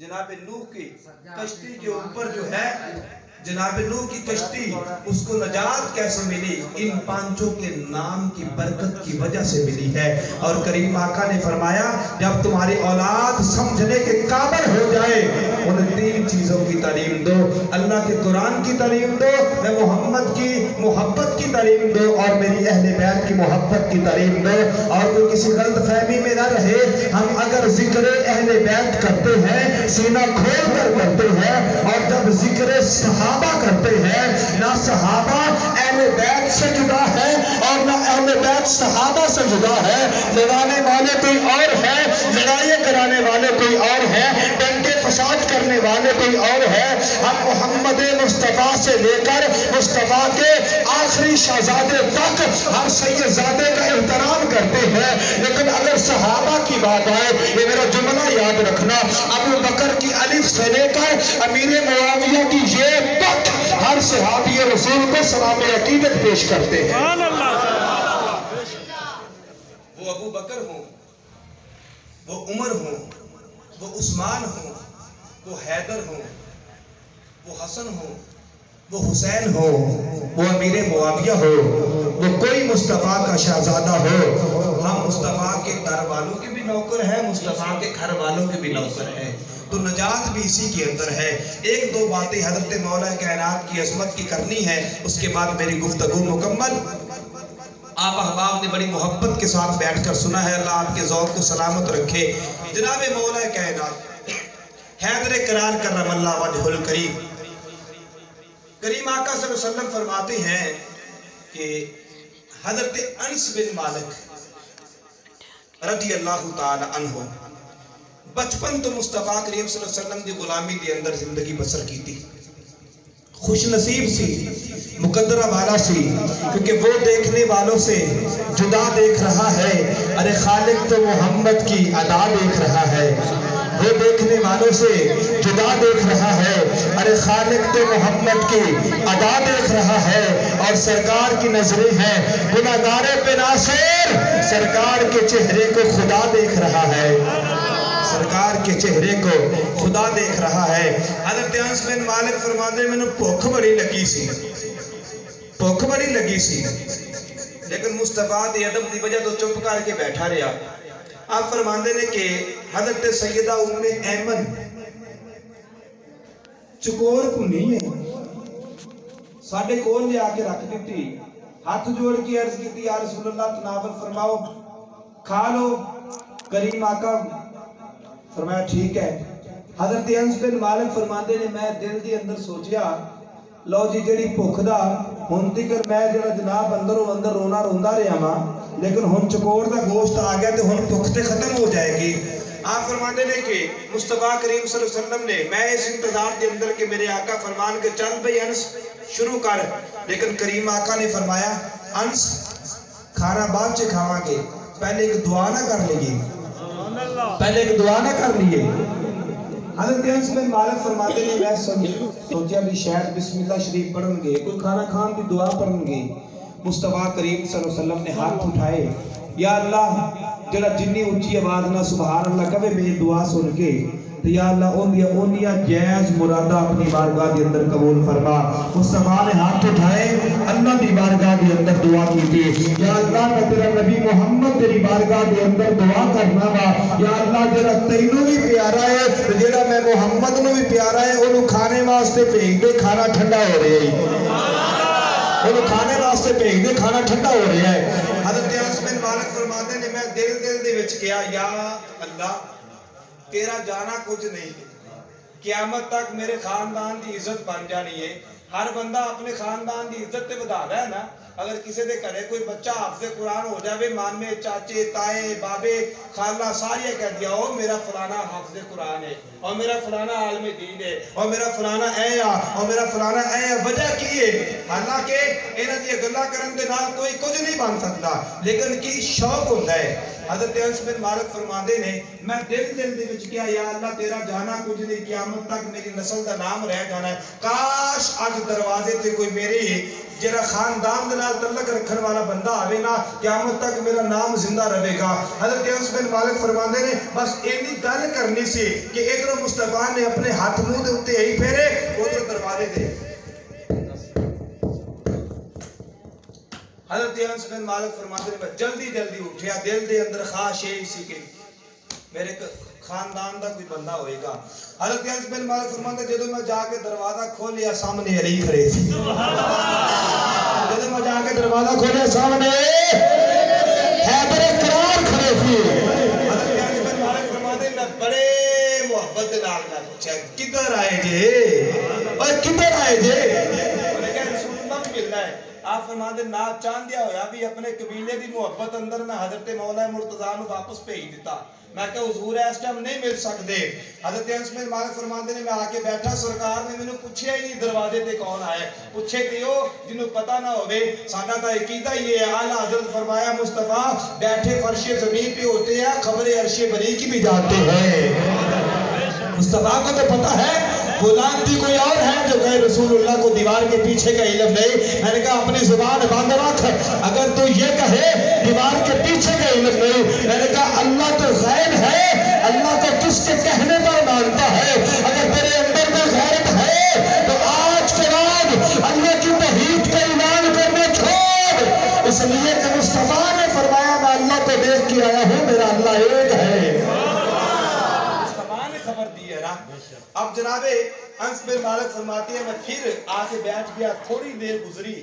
جناب نوح کی کشتی کے اوپر جو ہے جناب نوح کی کشتی اس کو نجات کیسے ملی؟ ان پانچوں کے نام کی برکت کی وجہ سے ملی ہے۔ اور کریم آقا نے فرمایا جب تمہاری اولاد سمجھنے کے قابل ہو جائے ان تین چیزوں کی تعلیم دو، اللہ کے قرآن کی تعلیم دو، میں محمد کی محبت کی تعلیم دو اور میری اہل بیت کی محبت کی تعلیم دو۔ اور کوئی کسی غلط فہمی میں نہ رہے، ہم اگر ذکر اہل بیت کرتے ہیں سینہ کھول کر کرتے ہیں، اور جب ذکر صحابہ کرتے ہیں نہ صحابہ اہل بیت سے جدا ہے اور نہ اہل بیت صحابہ سے جدا ہے، لڑانے والے کوئی اور ہے، لڑائیاں کرانے والے کوئی اور ہے، ڈنڈے فساد کرنے والے کوئی اور ہے۔ ہم محمد مصطفیٰ سے لے کر مصطفیٰ کے آخری شہزادے تک ہر سید زادے کا احترام کرتے ہیں، لیکن اگر صحابہ کی بات آئے، یہ میرا جملہ یاد رکھنا، ابو بکر کی الف سے لے کر امیر معاویہ کی یہ تک ہر صحابی رسول کو سلام عقیدت پیش کرتے ہیں۔ وہ ابو بکر ہوں، وہ عمر ہوں، وہ عثمان ہوں، وہ حیدر ہوں، وہ حسن ہوں، وہ حسین ہو، وہ امیر معاویہ ہو، وہ کوئی مصطفیٰ کا شہزادہ ہو، ہم مصطفیٰ کے در والوں کے بھی نوکر ہیں، مصطفیٰ کے گھر والوں کے بھی نوکر ہیں، تو نجات بھی اسی کے اندر ہے۔ ایک دو باتیں حضرت مولا کائنات کی عظمت کی کرنی ہے، اس کے بعد میری گفتگو مکمل۔ آپ احباب نے بڑی محبت کے ساتھ بیٹھ کر سنا ہے، اللہ آپ کے ذوق کو سلامت رکھے۔ جناب مولا کائنات حیدر قرار کرم اللہ وجہ الکریم، کریم آقا صلی اللہ علیہ وسلم فرماتے ہیں کہ حضرت انس بن مالک رضی اللہ تعالی عنہ بچپن تو مصطفیٰ کریم صلی اللہ علیہ وسلم دی غلامی دے اندر زندگی بسر کی تھی، خوش نصیب سی، مقدرہ والا سی، کیونکہ وہ دیکھنے والوں سے جدا دیکھ رہا ہے، ارے خالق تو محمد کی ادا دیکھ رہا ہے، وہ دیکھنے والوں سے جدا دیکھ رہا ہے، ارے خالق تو محمد کی ادا دیکھ رہا ہے، اور سرکار کی نظریں ہیں گناہگار پہ ناصر، سرکار کے چہرے کو خدا دیکھ رہا ہے، سرکار کے چہرے کو خدا دیکھ رہا ہے۔ حضرت انس بن مالک فرماتے ہیں میں نے بھوک بڑی لگی سی، لیکن مصطفیٰ دی ادب دی وجہ تو چپ کر کے بیٹھا رہا۔ آپ فرماتے ہیں کہ حضرت سیدہ ام ایمن چکور کو نہیں ہے، ساڑھے کون لے آکے رکھ دیتی، ہاتھ جوڑ کی عرض کی تھی یا رسول اللہ تناول فرماؤ کھا لو۔ کریم آقا فرمایا ٹھیک ہے۔ حضرت انس بن مالک فرماندے نے میں دل دی اندر سوچیا لو جی جڑی بھوک دا ہن تکر میں جڑا جناب اندروں اندر رونا روندا رہا ماں، لیکن ہن چکور دا گوشت آ گیا تے ہن بھوک تے ختم ہو جائے گی۔ آپ فرماتے ہیں کہ مصطفیٰ کریم صلی اللہ علیہ وسلم نے میں اس انتظار دے اندر کہ میرے آقا فرمان کے چل بھئی انس شروع کر، لیکن کریم آقا نے فرمایا انس کھانا بعد سے کھاواں گے، پہلے ایک دعا نہ کر لیے، حضرت انس بن مالک فرماتے ہیں میں سوچیا بھی شاید بسم اللہ شریف پڑھن گے، کوئی کھانا کھان کی دعا پڑھن گے۔ مصطفیٰ کریم صلی اللہ علیہ وسلم نے ہاتھ اٹھائے، یا اللہ جڑا جنی اونچی آواز نہ سبحان اللہ کبھی میری دعا سن کے، تو یا اللہ اونیا جائز مرادہ اپنی بارگاہ دے اندر قبول فرما۔ مصطفیٰ نے ہاتھ اٹھائے، اللہ دی بارگاہ دے اندر دعا کی تھی، یا اللہ میں تیرا نبی محمد تیری بارگاہ دے اندر دعا کرنا وا، یا اللہ جڑا تینوں بھی پیارا ہے تو جڑا میں محمد نو بھی پیارا ہے انہوں کھانے واسطے بھیج دے، کھانا ٹھنڈا ہو رہا ہے، انہوں کھانے واسطے بھیج دے، کھانا ٹھنڈا ہو رہا ہے۔ حضرت انس بن مالک فرماتے ہیں میں دل دے وچ کیا یا اللہ تیرا جانا کچھ نہیں ہے، قیامت تک میرے خاندان دی عزت بن جانی ہے۔ ہر بندہ اپنے خاندان دی عزت تے بدا رہا ہے نا، اگر کسی دے کرے کوئی بچہ حافظ قرآن ہو جاوے، مامے چاچے تائے بابے خالہ ساری کہہ دیا او میرا فلانا حافظ قرآن ہے، اور میرا فلانا عالم دین ہے، اور میرا فلانا اور میرا فلانا وجہ کی ہے، حالانکہ انہاں دی گلاں کرن دے نال کوئی کچھ نہیں بن سکتا، لیکن کی شوق ہوتا ہے۔ حضرت انس بن مالک فرماندے نے میں دل دے وچ کیا یا اللہ تیرا جانا کچھ نہیں، قیامت تک میری نسل دا نام رہ جانا ہے، کاش اج دروازے تے کوئی میری جڑا خاندان دے نال تعلق رکھن والا بندہ آوے نا قیامت تک میرا نام زندہ رہے گا۔ حضرت انس بن مالک فرماندے نے بس اینی گل کرنی سی کہ ادھر مصطفیٰ نے اپنے ہاتھ منہ دے اوتے ہی پھیرے ادھر دروازے دے۔ حضرت انس بن مالک فرماتے ہیں میں جلدی اٹھیا، دل دے اندر خواہش یہی سی کہ میرے خاندان دا کوئی بندہ ہوئے گا۔ حضرت انس بن مالک فرماتے ہیں جدو میں جا کے دروازہ کھولیا سامنے علی کھڑے تھی۔ جدو میں جا کے دروازہ کھولیا سامنے حیدر کرار کھڑے تھی۔ حضرت انس بن مالک فرماتے ہیں میں بڑے محبت نال پوچھا کدھر آئے جے؟ اور کدھر آئے جے؟ میں کہا رسول اللہ بھی ملنا ہے۔ آپ فرماتے نا چاندیا ہویا بھی اپنے قبیلے دی محبت اندر میں حضرت مولا مرتضیٰ نو واپس بھیج دیتا۔ میں کہا حضور اس ٹائم نہیں مل سکتے۔ حضرت انس بن مالک فرماتے نے میں آ کے بیٹھا سرکار نے مینوں پوچھیا ہی نہیں دروازے تے کون آیا، پوچھے کیوں جنوں پتہ نہ ہوے۔ ساڈا تا عقیدہ یہ ہے اعلیٰ حضرت فرمایا مصطفیٰ بیٹھے فرش زمین پہ ہوتے ہیں خبر عرش بری کی بھی جانتے ہیں۔ مصطفیٰ کو تو پتہ ہے غلام بھی کوئی اور ہے جو کہے رسول اللہ کو دیوار کے پیچھے کا علم نہیں۔ میں نے کہا اپنی زبان بند رکھ، اگر تو یہ کہے دیوار کے پیچھے کا علم نہیں، میں نے کہا اللہ تو غیب ہے، اللہ تو کس کے کہنے پر مانتا ہے۔ اگر تیرے اندر کوئی غیرت ہے تو آج کے بعد اللہ کی توحید کا اعلان کرنا چھوڑ، اس لیے کہ مصطفیٰ نے فرمایا میں اللہ کو دیکھ کے آیا ہوں، میرا اللہ ایک ہے۔ اب جناب انس بن مالک فرماتی ہے میں پھر آ کے بیٹھ گیا، تھوڑی دیر گزری،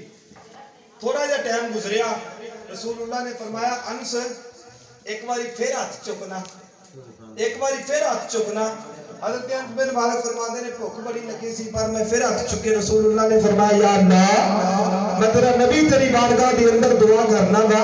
تھوڑا جا ٹائم گزریا، رسول اللہ نے فرمایا انس ایک باری پھر ہاتھ چکنا، ایک باری پھر ہاتھ چکنا۔ حضرت انس بن مالک فرماتے نے بھوک بڑی لگی سی پر میں پھر ہاتھ چکے، رسول اللہ نے فرمایا یا اللہ میں تیرا نبی تیری بارگاہ دی اندر دعا کرنا گا،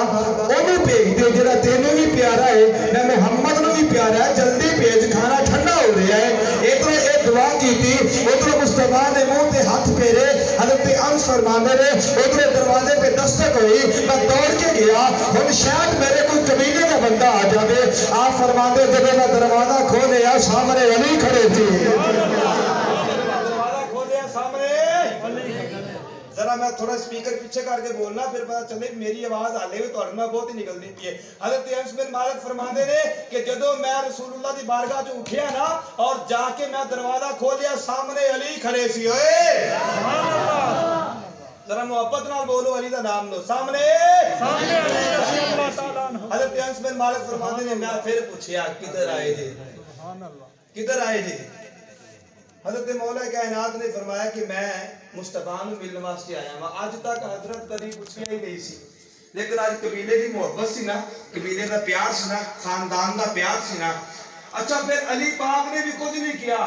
انہوں بھیج دے جڑا تینوں بھی پیارا ہے، میں محمد نو بھی پیارا ہے، جلدی بھیج کھانا ٹھنڈا ہو رہا ہے۔ ادھر ایک دعا کی تھی، ادھر مصطفیٰ نے منہ تے ہاتھ پھیرے، حضرت انس فرماندے نے ادھر دروازے پہ دستک ہوئی، میں دوڑ کے گیا، ہن شاید میرے کوئی قبیلے کا بندہ آ جاوے۔ آپ فرماندے جب میں دروازہ کھولیا سامنے علی کھڑے تھے۔ دروازہ کھولیا سامنے ذرا میں تھوڑا سپیکر پیچھے کر کے بولنا پھر پتہ چلے میری آواز آلے ہوئے تو اڑنا بہت ہی نکلنی پی ہے۔ حضرت انس بن مالک فرماندے نے کہ جدو میں رسول اللہ دی بارگاہ جو اٹھیا نا اور جا کے میں دروازہ کھولیا سامنے علی کھڑے سی۔ ذرا محبت نال بولو علی دا نام لو، سامنے حضرت انس بن مالک فرماندے نے میں پھر پوچھیا کدھر آئے جے، کدھر آئے جے؟ حضرت مولا کائنات نے فرمایا کہ میں مصطفیٰ نو ملنے واسطے آیا ہوں۔ آج تک حضرت کبھی پوچھیا ہی نہیں سی، لیکن آج قبیلے دی محبت سی نا، قبیلے دا پیار سی نا، خاندان دا پیار سی نا۔ اچھا پھر علی پاک نے بھی کچھ نہیں کیا،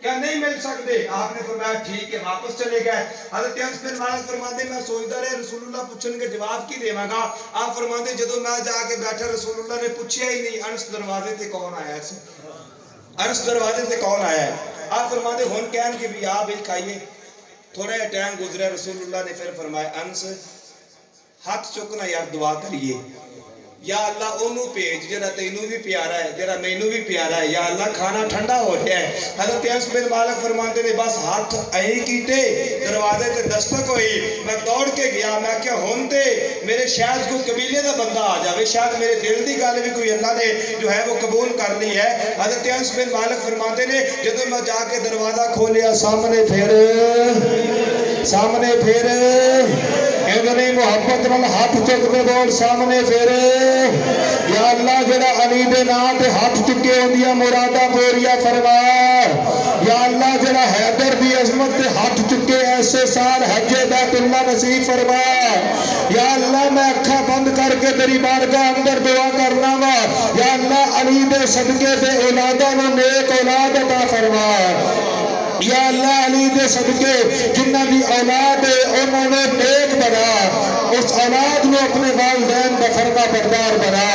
کیا نہیں مل سکتے؟ آپ نے فرمایا ٹھیک ہے، واپس چلے گئے۔ حضرت انس بن مالک فرماتے میں سوچتا رہے رسول اللہ پوچھن کے جواب کی دیواں گا۔ آپ فرماتے جدو میں جا کے بیٹھا رسول اللہ نے پوچھیا ہی نہیں انس دروازے تے کون آیا سی، انس دروازے تے کون آیا ہے؟ آپ فرماتے ہون کہن کے بھی آپ ایک آئیے، تھوڑا ہے ٹائم گزرے، رسول اللہ نے پھر فرمایا انس ہاتھ چکنا یار دعا کریے، یا اللہ انہوں پیج جڑا تینوں بھی پیارا ہے، جڑا مینوں بھی پیارا ہے، یا اللہ کھانا ٹھنڈا ہو گیا ہے۔ حضرت انس بن مالک فرماتے نے بس ہاتھ اہیں کیتے، دروازے تے دستک ہوئی، میں دوڑ کے گیا، میں کیا ہونتے میرے شاید کوئی قبیلے دا بندہ آ جاوے، شاید میرے دل دی گل بھی کوئی اللہ نے جو ہے وہ قبول کر لی ہے۔ حضرت انس بن مالک فرماتے نے جدو میں جا کے دروازہ کھولیا سامنے پھر محبت نال ہاتھ چک دے بول سامنے پھر یا اللہ جڑا علی دے نام تے ہاتھ چکے ہوندیاں مرادا پوریا فرما، یا اللہ جڑا حیدر دی عظمت تے ہاتھ چکے ایسے سال حج بیت اللہ نصیب فرما، یا اللہ میں اکھا بند کر کے تیری بارگاہ اندر دعا کرنا وا، یا اللہ علی دے صدقے تے اولاداں نوں نیک اولاد عطا فرما، یا اللہ علی دے صدقے جنہ دی اولاد ہے انہوں نے نیک بنا، اس اولاد نے اپنے والدین کا فرما بردار بنا،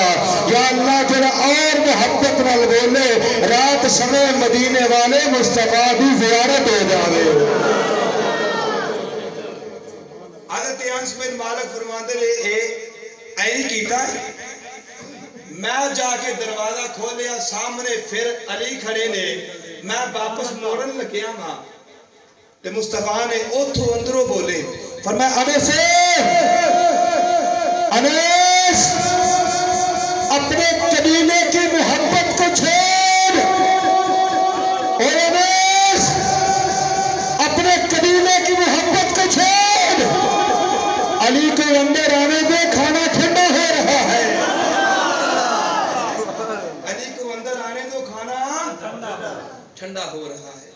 یا اللہ جڑا اور محبت نال بولے رات سمے مدینے والے مصطفیٰ دی زیارت ہو جاوے۔ حضرت انس بن مالک فرماتے ہیں ایہی کیتا ہے، میں جا کے دروازہ کھولیا سامنے پھر علی کھڑے نے، میں واپس موڑن لگیا ماں تے مصطفیٰ نے اوتھو اندروں بولے فرمایا انیس اپنے قبیلے کی محبت کو چھوڑ، اور انیس اپنے قبیلے کی محبت کو چھوڑ، علی کو اندر آنے دے، کھانا ٹھنڈا ہو رہا ہے۔ علی کو اندر آنے دو، کھانا ٹھنڈا ہو رہا ہے۔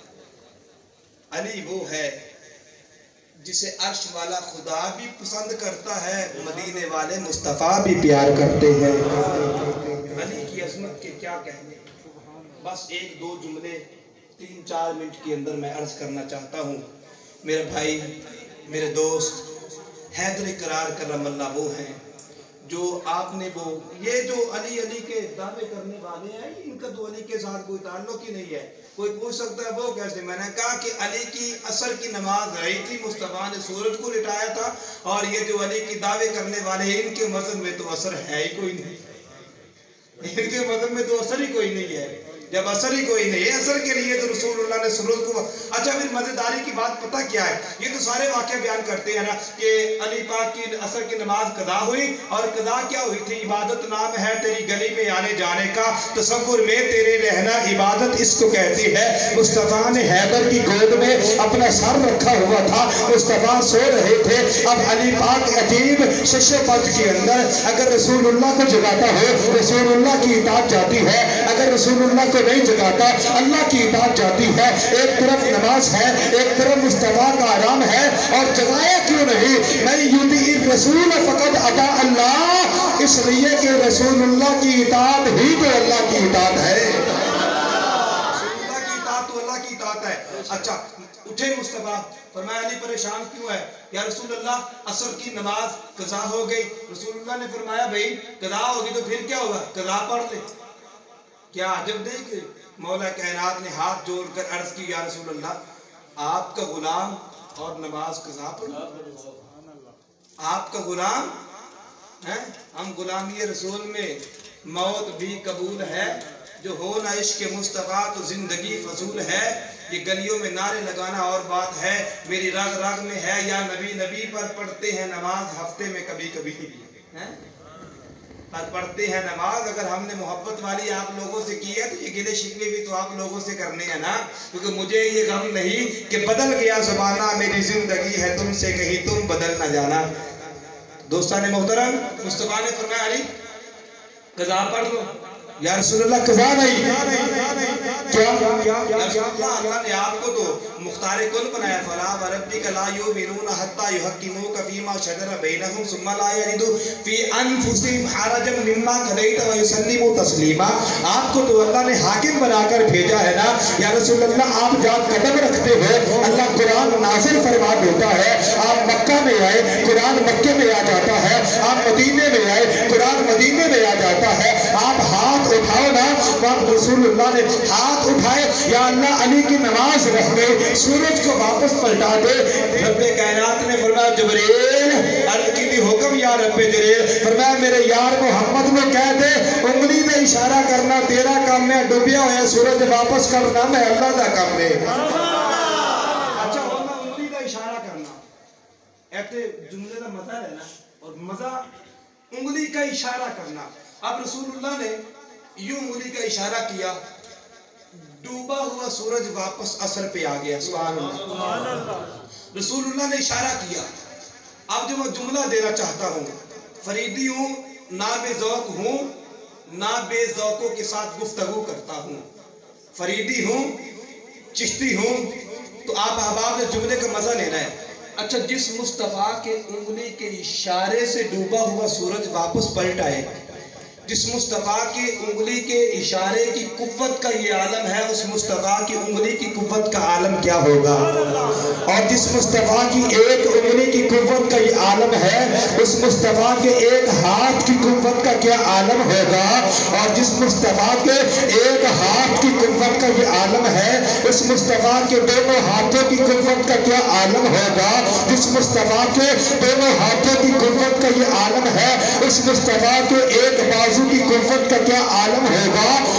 علی وہ ہے جسے عرش والا خدا بھی پسند کرتا ہے، مدینے والے مصطفیٰ بھی پیار کرتے ہیں۔ علی کی عظمت کے کیا کہنے، بس ایک دو جملے 3-4 منٹ کے اندر میں عرض کرنا چاہتا ہوں۔ میرے بھائی، میرے دوست، حیدر کرار کرم اللہ وہ ہیں جو آپ نے یہ جو علی کے دعوے کرنے والے ہیں، ان کا تو علی کے ساتھ کوئی تعلق ہی نہیں ہے۔ کوئی پوچھ سکتا ہے وہ کیسے؟ میں نے کہا کہ علی کی عصر کی نماز رہی تھی، مصطفیٰ نے سورج کو لٹایا تھا، اور یہ جو علی کی دعوے کرنے والے ہیں، ان کے مذہب میں تو عصر ہے ہی کوئی نہیں، ان کے مذہب میں تو عصر ہی کوئی نہیں ہے۔ جب عصر ہی کوئی نہیں ہے، عصر کے لیے تو رسول اللہ نے سورج کو اچھا پھر مزیداری کی بات پتہ کیا ہے؟ یہ تو سارے واقعہ بیان کرتے ہیں نا کہ علی پاک کی عصر کی نماز قضا ہوئی، اور قضا کیا ہوئی تھی؟ عبادت نام ہے تیری گلی میں آنے جانے کا، تصور میں تیرے رہنا عبادت اس کو کہتی ہے۔ مصطفیٰ نے حیدر کی گود میں اپنا سر رکھا ہوا تھا، مصطفیٰ سو رہے تھے۔ اب علی پاک عجیب شش پت کے اندر اگر رسول اللہ کو جگاتا ہو، رسول اللہ کی اطاعت جاتی ہے، اگر رسول اللہ کو نہیں جگاتا، اللہ کی اطاعت جاتی ہے۔ ایک طرف نماز ہے، ایک طرف مصطفیٰ کا آرام ہے، اور جگایا کیوں نہیں؟ میں یطیع الرسول فقد اطاع اللہ، اس لیے کہ رسول اللہ کی اطاعت ہی تو اللہ کی اطاعت ہے۔ رسول اللہ کی اطاعت تو اللہ کی اطاعت ہے۔ اچھا اٹھے مصطفیٰ، فرمایا علی پریشان کیوں ہے؟ یا رسول اللہ عصر کی نماز قضا ہو گئی۔ رسول اللہ نے فرمایا بھئی قضا ہوگی تو پھر کیا ہوگا؟ قضا پڑھ لے۔ کیا عجب نہیں کہ مولا کائنات نے ہاتھ جوڑ کر عرض کی، یا رسول اللہ آپ کا غلام اور نماز قضا پڑھو؟ آپ کا غلام ہے، ہم غلامی رسول میں موت بھی قبول ہے، جو ہو نہ عشق مصطفیٰ تو زندگی فضول ہے۔ یہ گلیوں میں نعرے لگانا اور بات ہے، میری رگ رگ میں ہے، یا نبی نبی پر پڑھتے ہیں نماز ہفتے میں کبھی کبھی پر پڑھتے ہیں نماز۔ اگر ہم نے محبت والی آپ لوگوں سے کی ہے تو یہ گلے شکوے بھی تو آپ لوگوں سے کرنے ہیں نا، کیونکہ مجھے یہ غم نہیں کہ بدل گیا زمانہ، میری زندگی ہے تم سے کہیں تم بدل نہ جانا۔ دوستان محترم، مصطفیٰ نے فرمایا علی قضا پڑھ لو۔ یا رسول اللہ قضا نہیں، کیا یا رسول اللہ، اللہ نے آپ کو تو مختار کل بنایا، فلا وربک لا یؤمنون حتی یحکموک فیما شجر بینہم ثم لا یجدوا فی انفسہم حرجا مما قضیت ویسلموا تسلیما۔ آپ کو تو اللہ نے حاکم بنا کر بھیجا ہے نا۔ یا رسول اللہ آپ جہاں قدم رکھتے ہو اللہ قرآن نازل فرما دیتا ہے۔ آپ مکہ میں آئے قرآن مکے میں آ جاتا ہے، آپ مدینے میں آئے قرآن مدینے میں آ جاتا ہے۔ آپ ہاتھ اٹھاؤ نا، رسول اللہ نے ہاتھ اٹھائے، یا اللہ علی کی نماز رہ گئی، سورج کو واپس پلٹا دے۔ رب کائنات نے فرمایا جبریل علی کی بھی حکم یا رب جبریل، فرمایا میرے یار محمد میں کہہ دے انگلی میں اشارہ کرنا تیرا کام ہے، ڈوبیا ہوا سورج واپس کرنا میں اللہ دا کام ہے۔ اچھا ہونا انگلی کا اشارہ کرنا، ایسے جملے کا مزہ ہے نا، اور مزہ انگلی کا اشارہ کرنا۔ اب رسول اللہ نے یوں انگلی کا اشارہ کیا، ڈوبا ہوا سورج واپس عصر پہ آ گیا۔ سبحان اللہ، رسول اللہ نے اشارہ کیا۔ اب جو میں جملہ دینا چاہتا ہوں، فریدی ہوں، نہ بے ذوق ہوں، نہ بے ذوقوں کے ساتھ گفتگو کرتا ہوں، فریدی ہوں، چشتی ہوں، تو آپ احباب نے جملے کا مزہ لینا ہے۔ اچھا جس مصطفیٰ کے انگلی کے اشارے سے ڈوبا ہوا سورج واپس پلٹ آئے، جس مصطفیٰ کی انگلی کے اشارے کی قوت کا یہ عالم ہے، اس مصطفیٰ کی انگلی کی قوت کا عالم کیا ہوگا؟ اور جس مصطفیٰ کی ایک انگلی کی قوت کا یہ عالم ہے، اس مصطفیٰ کے ایک ہاتھ کی قوت کا کیا عالم ہوگا؟ اور جس مصطفیٰ کے ایک ہاتھ کی قوت کا یہ عالم ہے، اس مصطفیٰ کے دونوں ہاتھوں کی قوت کا کیا عالم ہوگا؟ جس مصطفیٰ کے دونوں ہاتھوں کی قوت کا یہ عالم ہے، اس مصطفیٰ کے ایک بازو کی قوت کا کیا عالم ہوگا؟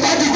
5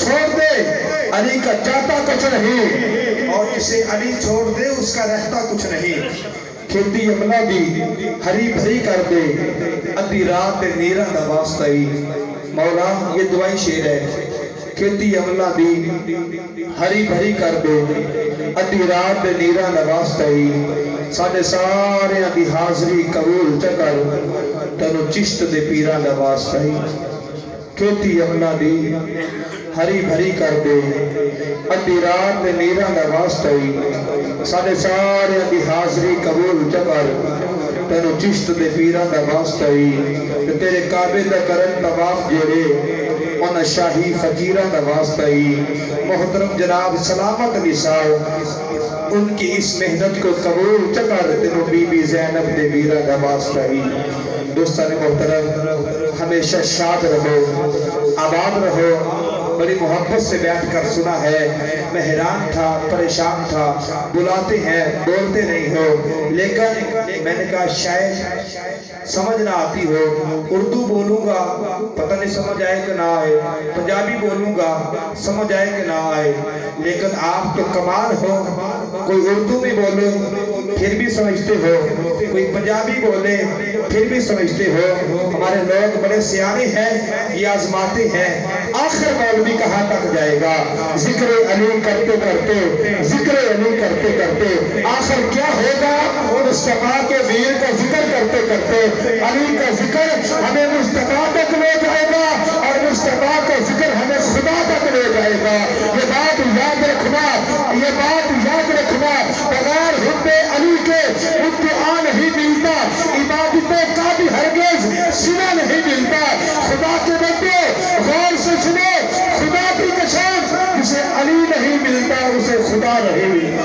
چھوڑ دے علی کا جاتا کچھ نہیں، اور جسے علی چھوڑ دے اس کا رہتا کچھ نہیں۔ کھیتی عملہ دی ہری بھری کر دے، ادھی رات نیرہ نواسطائی۔ مولا یہ دعائی شعر ہے، کھیتی عملہ دی ہری بھری کر دے، ادھی رات نیرہ نواسطائی۔ ساڑھے سارے دی حاضری قبول چکر، تنو چشت دے پیرہ نواسطائی۔ کھیتی عملہ دی ہری بھری کر دے، ادھی رات نیرہ نواسطائی۔ ساڑھے سارے دی حاضری قبول چکر، تنو چشت دے پیرہ نواسطائی۔ تیرے کعبے دا کرن طواف جیڑے، انہ شاہی فقیرہ نواسطائی۔ محترم جناب سلامت نثار ان کی اس محنت کو قبول چکر، تنو بی بی زینب دے بیرہ نواسطائی۔ دوستان محترم ہمیشہ شاد رہو، آباد رہو۔ بڑی محبت سے بیٹھ کر سنا ہے، میں حیران تھا، پریشان تھا، بلاتے ہیں بولتے نہیں ہو، لیکن میں نے کہا شاید سمجھ نہ آتی ہو، اردو بولوں گا پتہ نہیں سمجھ آئے کہ نہ آئے، پنجابی بولوں گا سمجھ آئے کہ نہ آئے، لیکن آپ تو کمال ہو، کوئی اردو میں بولے پھر بھی سمجھتے ہو، کوئی پنجابی بولے پھر بھی سمجھتے ہو۔ ہمارے لوگ بڑے سیانے ہیں، یہ آزماتے ہیں، آخر مولوی کہاں تک جائے گا؟ ذکر علی کرتے کرتے، ذکر علی کرتے کرتے آخر کیا ہوگا؟ مصطفیٰ کے ویر کا ذکر کرتے کرتے علی کا ذکر ہمیں مصطفیٰ تک لے جائے گا، اور مصطفیٰ کا ذکر ہمیں خدا تک لے جائے گا۔ یہ بات یاد رکھنا، یہ بات یاد رکھنا، بغیر حب علی کے ادعا نہیں ملتا، عبادتوں کا بھی ہرگز سنا نہیں ملتا۔ خدا کے بندے غور سے سنے، خدا کی قسم جسے علی نہیں ملتا اسے خدا نہیں ملتا۔